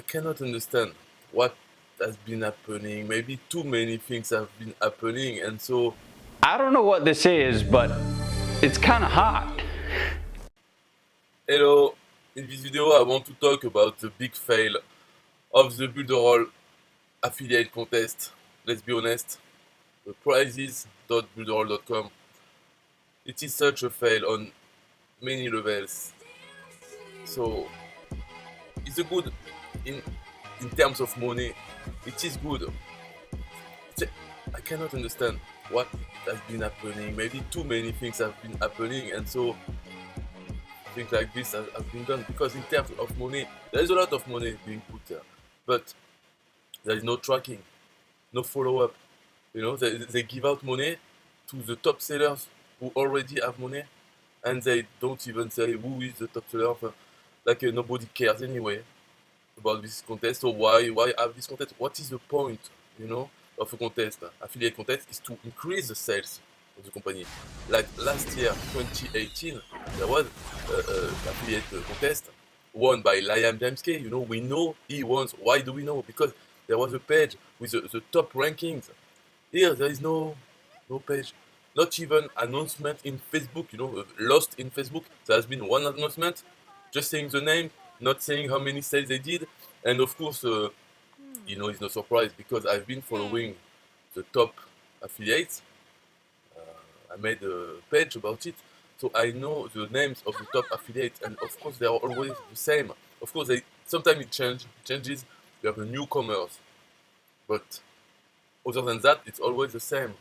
cannot understand what has been happening. Maybe too many things have been happening, and so I don't know what this is, but it's kind of hot. hello. In this video, I want to talk about the big fail of the Builderall affiliate contest. Let's be honest, the prizes.builderall.com. It is such a fail on many levels. So it's a good in in terms of money. It is good. I cannot understand what has been happening. Maybe too many things have been happening, and so things like this have been done. Because in terms of money, there is a lot of money being put there, but there is no tracking, no follow-up. They give out money to the top sellers who already have money, and they don't even say who is the top seller. Like nobody cares anyway about this contest. So why have this contest? What is the point? Of a contest, affiliate contest, is to increase the sales of the company. Like last year, 2018, there was an affiliate contest won by Liam Damsky. We know he won. Why do we know? Because there was a page with the top rankings. Here, there is no page. Not even announcement in Facebook, lost in Facebook. There has been one announcement, just saying the name, not saying how many sales they did. And of course, it's no surprise because I've been following the top affiliates. I made a page about it, so I know the names of the top affiliates, and of course they are always the same. Of course, sometimes it changes. You have the newcomers, but other than that, it's always the same.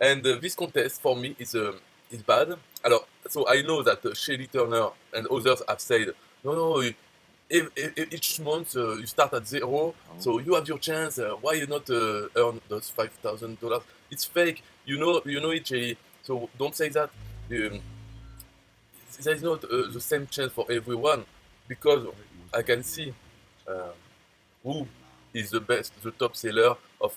And this contest for me is bad. So I know that Shelly Turner and others have said, no, each month you start at zero, so you have your chance. Why you not earn those $5,000? It's fake. It, Shelly. So don't say that. Um, there is not the same chance for everyone, because I can see uh, who is the top seller of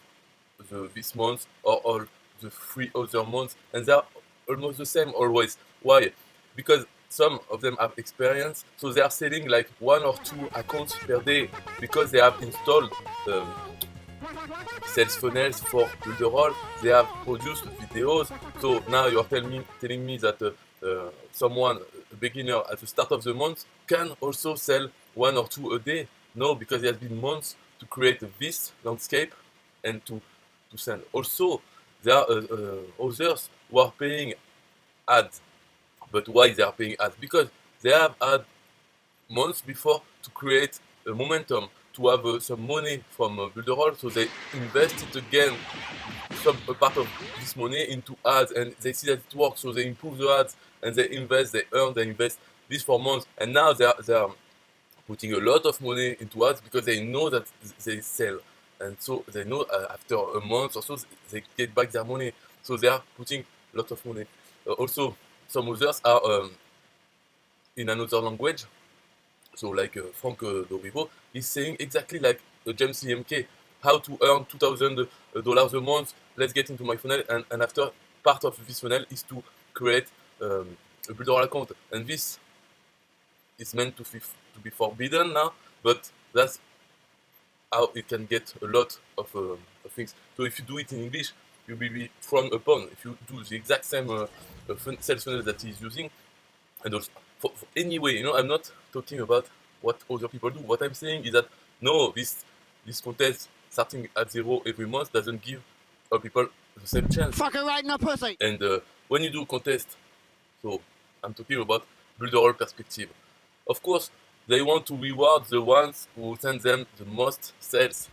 this month or all the 3 other months, and they are almost the same always. Why? Because some of them have experience, so they are selling like 1 or 2 accounts per day because they have installed um, sales funnels for Builderall. They have produced videos. So now you are telling me that someone, a beginner at the start of the month, can also sell 1 or 2 a day. No, because it has been months to create this landscape and to sell. Also, there are others who are paying ads. But why they are paying ads? Because they have had months before to create a momentum, to have some money from Builderall, so they invest it again, a part of this money into ads, and they see that it works, so they improve the ads, and they invest, they earn, they invest this for months, and now they are putting a lot of money into ads because they know that they sell, and so they know after a month or so they get back their money, so they are putting a lot of money. Also, some others are in another language. So like Frank Dorivo is saying exactly like James CMK, how to earn $2,000 a month. Let's get into my funnel, and after, part of this funnel is to create a Builderall account, and this is meant to be forbidden now, but that's how it can get a lot of things. So if you do it in English, you will be frowned upon. If you do the exact same sales funnel that he's using, and also anyway, I'm not talking about what other people do. What I'm saying is that no, this contest starting at zero every month doesn't give all people the same chance. Fucking right in the pussy. And when you do contest, so I'm talking about Builderall perspective. Of course, they want to reward the ones who send them the most sales,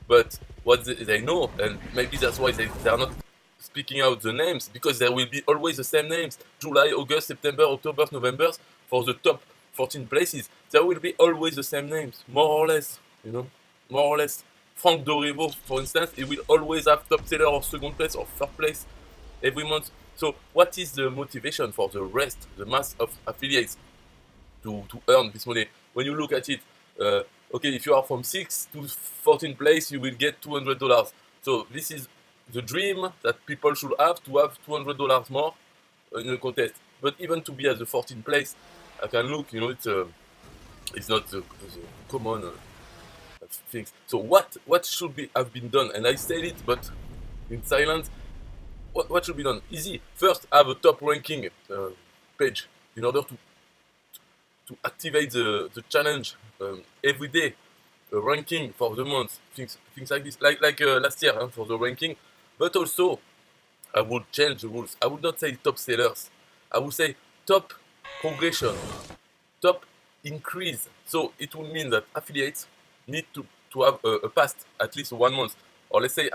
but what they know, and maybe that's why they are not speaking out the names, because there will be always the same names: July, August, September, October, November, for the top 14 places. There will be always the same names, more or less, more or less. Frank Dorivo, for instance, he will always have top seller or second place or third place every month. So what is the motivation for the rest, the mass of affiliates, to earn this money? When you look at it, okay, if you are from 6th to 14th place, you will get $200. So this is the dream that people should have, to have $200 more in a contest. But even to be at the 14th place, I can look, it's not the common things. So what should be have been done? And I said it, but in silence. What should be done? Easy. First, have a top ranking page in order to activate the challenge every day. Ranking for the month, things like this, like last year for the ranking. But also, I would change the rules. I would not say top sellers. I would say top progression, top increase. So it would mean that affiliates need to have a past at least 1 month. Or let's say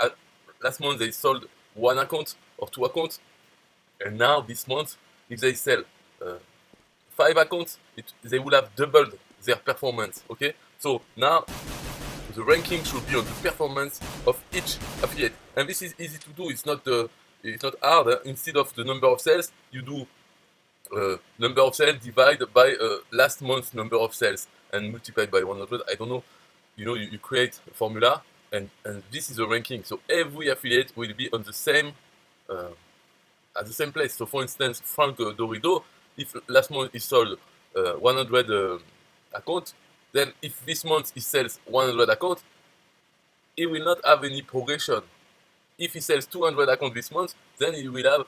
last month they sold 1 account or 2 accounts. And now this month, if they sell 5 accounts, they will have doubled their performance. Okay? So now the ranking should be on the performance of each affiliate. And this is easy to do. It's not hard. Instead of the number of sales, you do number of sales divided by last month's number of sales and multiplied by 100. I don't know. You create a formula, and this is a ranking. So every affiliate will be on the same at the same place. So for instance, Frank Dorido, if last month he sold 100 accounts, then if this month he sells 100 accounts, he will not have any progression. If he sells 200 accounts this month, then he will have,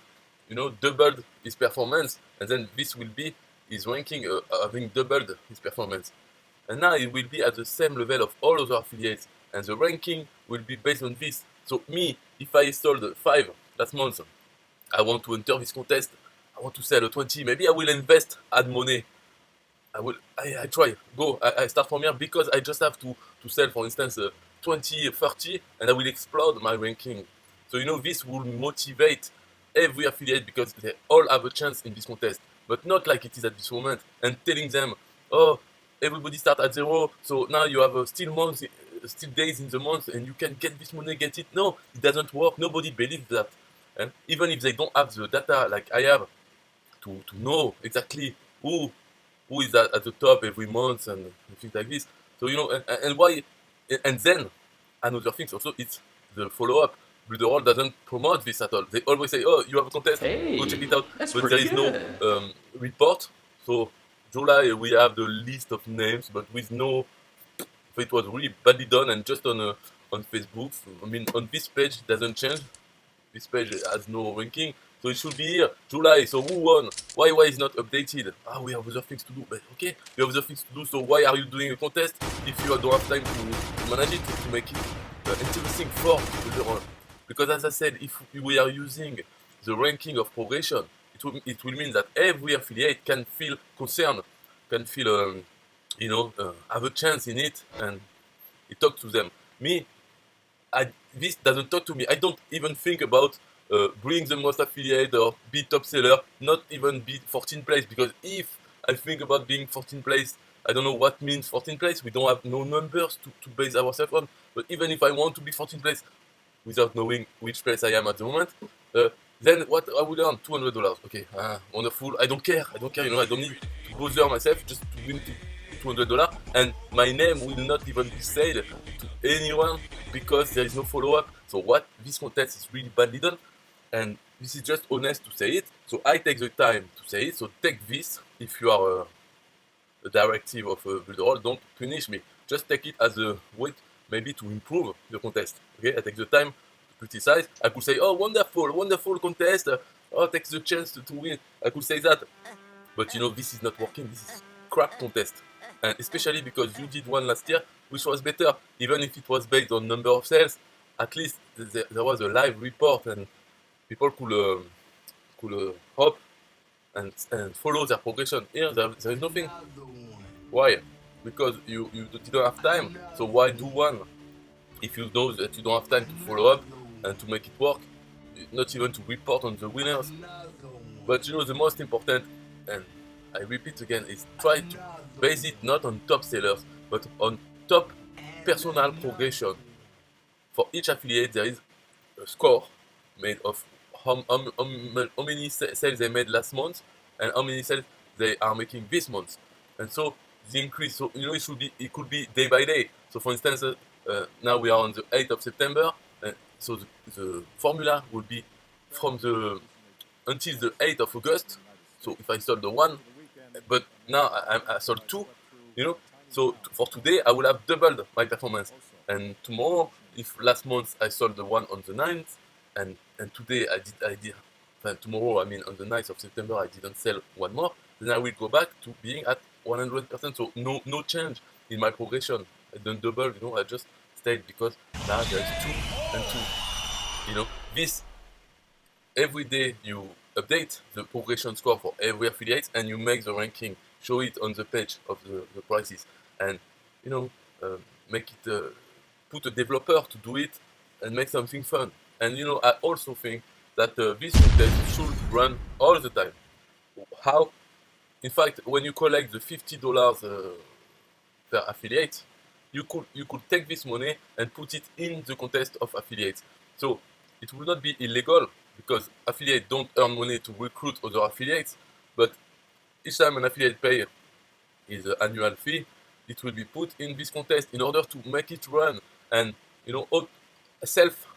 doubled his performance, and then this will be his ranking having doubled his performance. And now it will be at the same level of all other affiliates, and the ranking will be based on this. So me, if I sold 5 last month, I want to enter this contest, I want to sell 20, maybe I will invest, add money. I try, I start from here because I just have to sell, for instance, 20, 30, and I will explode my ranking. So this will motivate every affiliate because they all have a chance in this contest, but not like it is at this moment, and telling them, oh, everybody start at 0, so now you have still days in the month, and you can get this money, get it. No, it doesn't work. Nobody believes that. And even if they don't have the data like I have to know exactly who is at the top every month and things like this. So and why, and then another thing also, it's the follow-up. Builderall doesn't promote this at all. They always say, oh, you have a contest, go check it out. But there is no report. So July we have the list of names, but with no, it was really badly done, and just on Facebook. I mean, on this page it doesn't change. This page has no ranking, so it should be here. July, so who won? Why is not updated? We have other things to do. But okay, you have other things to do, so why are you doing a contest if you don't have time to manage it, to make it interesting for Builderall? Because as I said, if we are using the ranking of progression, it will mean that every affiliate can feel concerned, can feel, have a chance in it, and it talks to them. Me, this doesn't talk to me. I don't even think about bring the most affiliate or be top seller, not even be 14th place, because if I think about being 14th place, I don't know what means 14th place. We don't have no numbers to base ourselves on. But even if I want to be 14th place without knowing which place I am at the moment, then what I would earn $200. Okay, wonderful. I don't care. I don't need to bother myself just to win $200, and my name will not even be said to anyone because there is no follow-up. So this contest is really badly done, and this is just honest to say it. So I take the time to say it. So take this if you are a directive of Builderall. Don't punish me. Just take it as a way maybe to improve the contest. Okay, I take the time to criticize. I could say, oh, wonderful contest. Oh, take the chance to win. I could say that, but this is not working. This is crap contest. And especially because you did one last year, which was better, even if it was based on number of sales. At least there was a live report, and people could hope and follow their progression. Here, there is nothing. Why? Because you didn't have time. So why do one if you know that you don't have time to follow up and to make it work? Not even to report on the winners. But the most important, and I repeat again, is try to base it not on top sellers, but on top personal progression. For each affiliate, there is a score made of how many sales they made last month and how many sales they are making this month. And so the increase, so it could be day by day. So for instance, now we are on the 8th of September, so the formula would be from until the 8th of August. So if I sold the 1, but now I sold 2, So for today, I will have doubled my performance. And tomorrow, if last month I sold the one on the 9th, and today I did, tomorrow, I mean on the 9th of September, I didn't sell one more, then I will go back to being at 100%. So no change in my progression. I don't double, I just stayed because now there's 2 and 2. This every day you update the progression score for every affiliate and you make the ranking, show it on the page of the prices, and you know make it put a developer to do it and make something fun. And I also think that this contest should run all the time. How? In fact, when you collect the $50 per affiliate, you could take this money and put it in the contest of affiliates. So it will not be illegal because affiliates don't earn money to recruit other affiliates, but each time an affiliate pay his annual fee, it will be put in this contest in order to make it run and self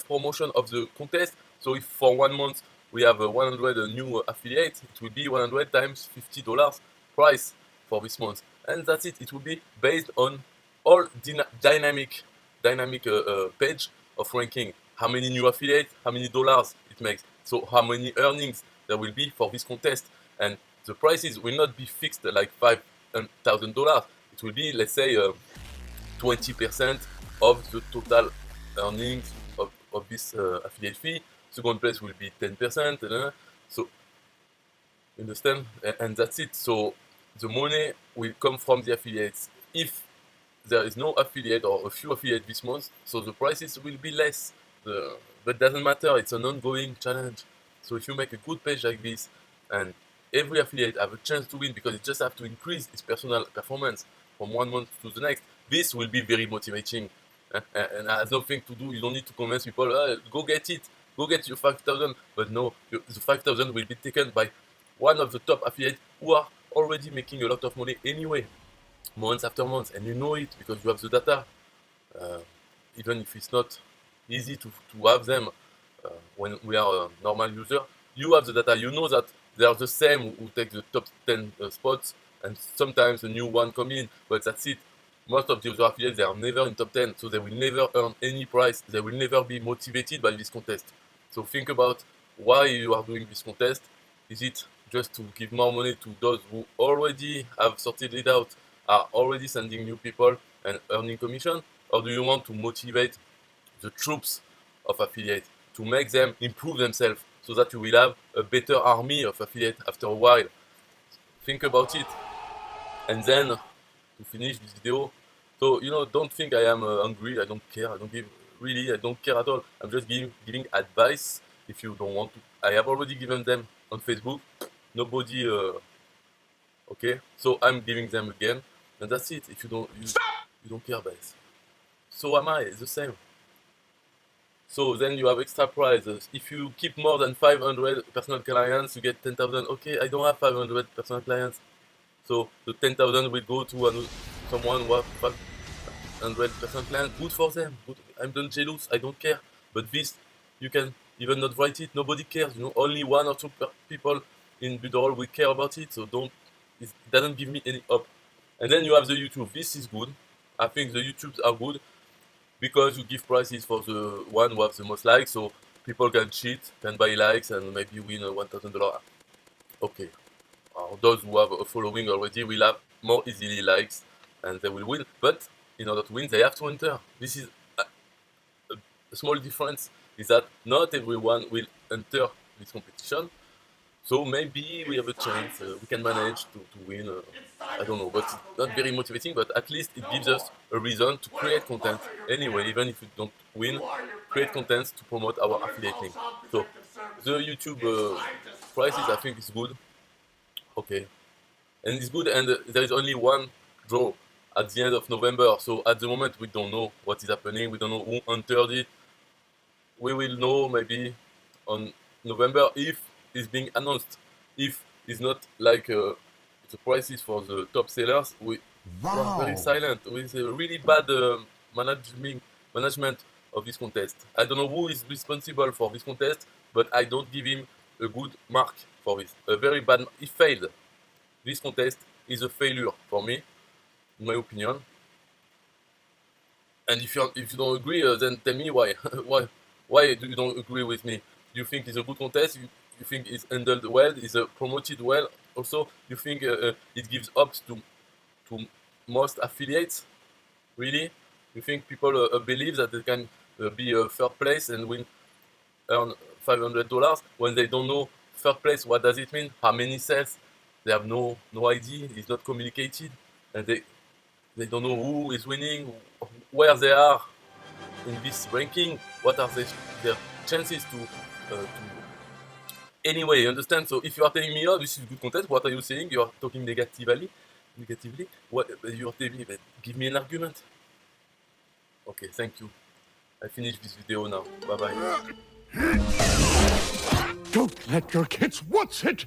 promotion of the contest. So if for 1 month we have 100 new affiliates, it will be 100 times $50 price for this month, and that's it. It will be based on all dynamic page of ranking. How many new affiliates, how many dollars it makes, so how many earnings there will be for this contest, and the prices will not be fixed like $5,000. It will be, let's say, 20% of the total earnings of this affiliate fee. Second place will be 10%. So, you understand? And that's it. So, the money will come from the affiliates. If there is no affiliate or a few affiliates this month, so the prices will be less. But doesn't matter, it's an ongoing challenge. So if you make a good page like this, and every affiliate have a chance to win because it just have to increase its personal performance from 1 month to the next, this will be very motivating. And has nothing to do, you don't need to convince people, go get it, go get your 5,000. But no, the 5,000 will be taken by one of the top affiliates who are already making a lot of money anyway, months after months, and you know it because you have the data. Even if it's not easy to have them when we are a normal user, you have the data. You know that they are the same who take the top 10 spots, and sometimes a new one come in, but that's it. Most of the other affiliates, they are never in top 10, so they will never earn any prize. They will never be motivated by this contest. So think about why you are doing this contest. Is it just to give more money to those who already have sorted it out, are already sending new people and earning commission? Or do you want to motivate the troops of affiliates to make them improve themselves so that you will have a better army of affiliates after a while? Think about it. And then, to finish this video, so don't think I am angry. I don't care. I don't care at all. I'm just giving advice. If you don't want to, I have already given them on Facebook. Nobody okay, so I'm giving them again, and that's it. If you don't care, guys, so am I, the same. So then you have extra prizes. If you keep more than 500 personal clients, you get 10,000. Okay, I don't have 500 personal clients, so the 10,000 will go to someone who has 500 personal clients. Good for them. Good. I'm not jealous. I don't care. But this, you can even not write it. Nobody cares. Only 1 or 2 people in Builderall will care about it. So it doesn't give me any hope. And then you have the YouTube. This is good. I think the YouTubes are good because you give prizes for the one who has the most likes, so people can cheat, can buy likes, and maybe win $1,000. Okay. Those who have a following already will have more easily likes, and they will win. But in order to win, they have to enter. This is a small difference, is that not everyone will enter this competition. So maybe we have a chance, we can manage to win. I don't know, but it's not very motivating, but at least it gives us a reason to create content anyway, even if we don't win, create content to promote our affiliate link. So the YouTube prices, I think, is good. Okay. And it's good, and there is only one draw at the end of November, so at the moment we don't know what is happening, we don't know who entered it. We will know maybe on November if it's being announced. If it's not like the prices for the top sellers, we are very silent. With a really bad management of this contest. I don't know who is responsible for this contest, but I don't give him a good mark for this. A very bad. He failed. This contest is a failure for me. in my opinion. And if you don't agree, then tell me why. Why do you don't agree with me? You think it's a good contest? You think it's handled well? Is promoted well? Also, you think it gives ups to most affiliates? Really? You think people believe that they can be third place and earn $500 when they don't know third place? What does it mean? How many sales? They have no idea. It's not communicated, and they don't know who is winning, where they are in this ranking, what are their chances to anyway, you understand? So if you are telling me, oh, this is good content, what are you saying? You are talking negatively. What you are telling me? But give me an argument. Okay, thank you. I finished this video now. Bye bye. Don't let your kids watch it!